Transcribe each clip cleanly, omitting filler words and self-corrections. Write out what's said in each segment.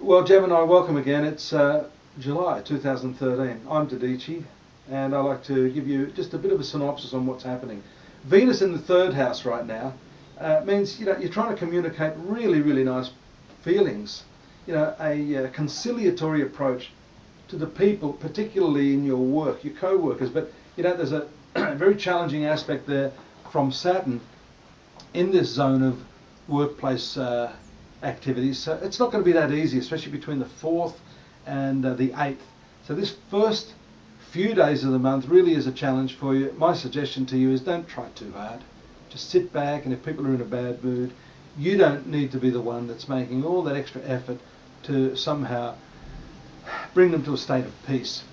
Well, Gemini, welcome again. It's July 2013. I'm Dadhichi, and I'd like to give you just a bit of a synopsis on what's happening. Venus in the third house right now means you're trying to communicate really nice feelings. A conciliatory approach to the people, particularly in your work, your co-workers. But there's a very challenging aspect there from Saturn in this zone of workplace activities, so it's not going to be that easy, especially between the 4th and the 8th. So this first few days of the month really is a challenge for you. My suggestion to you is don't try too hard. Just sit back, and if people are in a bad mood, you don't need to be the one that's making all that extra effort to somehow bring them to a state of peace.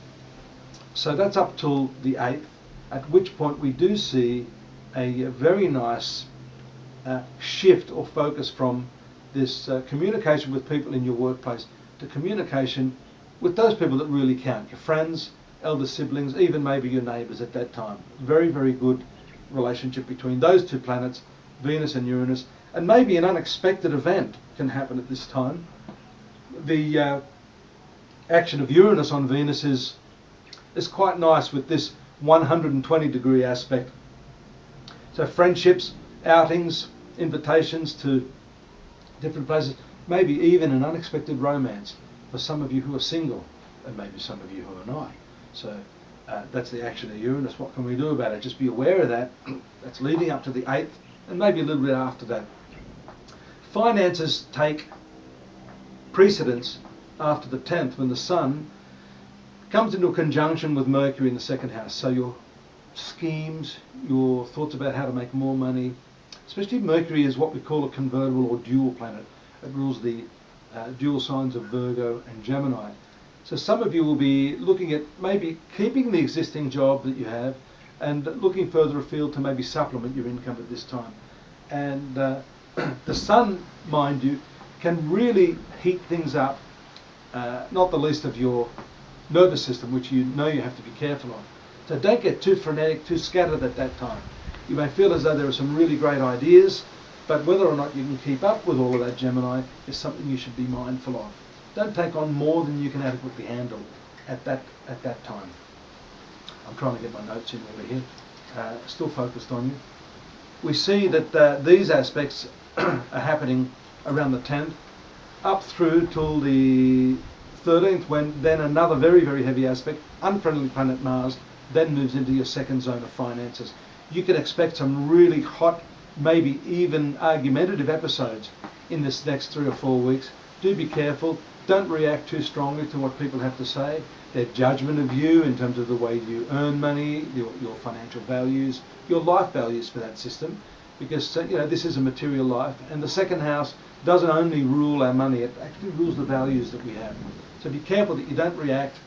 So that's up till the 8th, at which point we do see a very nice shift or focus from this communication with people in your workplace to communication with those people that really count, your friends, elder siblings, even maybe your neighbours at that time. Very good relationship between those two planets, Venus and Uranus, and maybe an unexpected event can happen at this time. The action of Uranus on Venus is quite nice with this 120-degree aspect. So friendships, outings, invitations to different places, maybe even an unexpected romance for some of you who are single, and maybe some of you who are not. So that's the action of Uranus. What can we do about it? Just be aware of that. That's leading up to the 8th, and maybe a little bit after that. Finances take precedence after the 10th, when the Sun comes into a conjunction with Mercury in the 2nd house. So your schemes, your thoughts about how to make more money, especially Mercury is what we call a convertible or dual planet. It rules the dual signs of Virgo and Gemini. So some of you will be looking at maybe keeping the existing job that you have and looking further afield to maybe supplement your income at this time. And the Sun, mind you, can really heat things up, not the least of your nervous system, which you have to be careful of. So don't get too frenetic, too scattered at that time. You may feel as though there are some really great ideas, but whether or not you can keep up with all of that, Gemini, is something you should be mindful of. Don't take on more than you can adequately handle at that time. I'm trying to get my notes in order here. Still focused on you. We see that these aspects are happening around the 10th, up through till the 13th, when then another very heavy aspect, unfriendly planet Mars, then moves into your second zone of finances. You can expect some really hot, maybe even argumentative episodes in this next 3 or 4 weeks. Do be careful. Don't react too strongly to what people have to say. Their judgment of you in terms of the way you earn money, your financial values, your life values for that system, because this is a material life, and the 2nd house doesn't only rule our money, it actually rules the values that we have. So be careful that you don't react.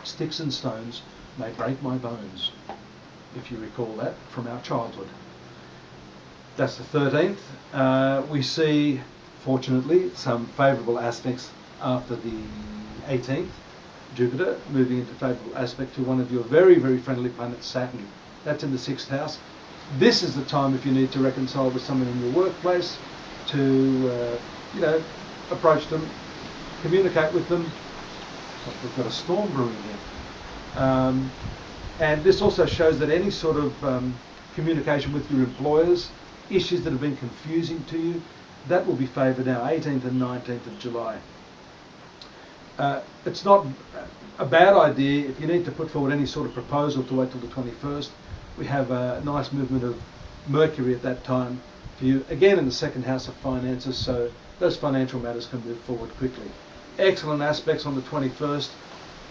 Sticks and stones may break my bones, if you recall that from our childhood. That's the 13th. We see, fortunately, some favourable aspects after the 18th. Jupiter moving into favourable aspect to one of your very friendly planets, Saturn. That's in the 6th house. This is the time, if you need to reconcile with someone in your workplace, to approach them, communicate with them. We've got a storm brewing here. And this also shows that any sort of communication with your employers, issues that have been confusing to you, that will be favoured now, 18th and 19th of July. It's not a bad idea if you need to put forward any sort of proposal to wait till the 21st. We have a nice movement of Mercury at that time for you, again in the 2nd house of finances, so those financial matters can move forward quickly. Excellent aspects on the 21st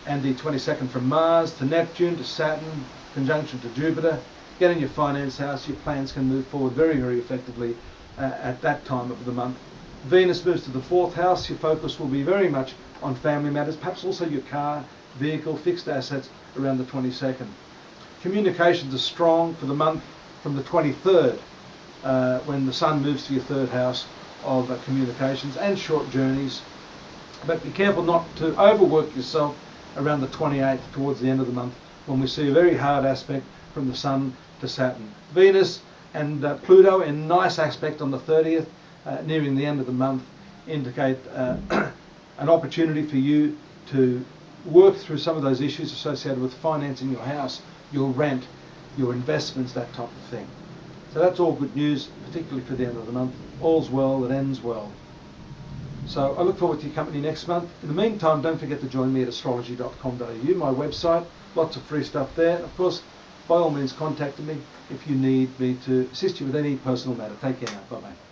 and the 22nd from Mars to Neptune to Saturn, conjunction to Jupiter. Get in your finance house, your plans can move forward very effectively at that time of the month. Venus moves to the 4th house. Your focus will be very much on family matters, perhaps also your car, vehicle, fixed assets around the 22nd. Communications are strong for the month from the 23rd, when the Sun moves to your 3rd house of communications and short journeys. But be careful not to overwork yourself around the 28th, towards the end of the month, when we see a very hard aspect from the Sun to Saturn. Venus and Pluto in nice aspect on the 30th, nearing the end of the month, indicate an opportunity for you to work through some of those issues associated with financing your house, your rent, your investments, that type of thing. So that's all good news, particularly for the end of the month. All's well that ends well. So I look forward to your company next month. In the meantime, don't forget to join me at astrology.com.au, my website. Lots of free stuff there. And of course, by all means, contact me if you need me to assist you with any personal matter. Take care now. Bye-bye.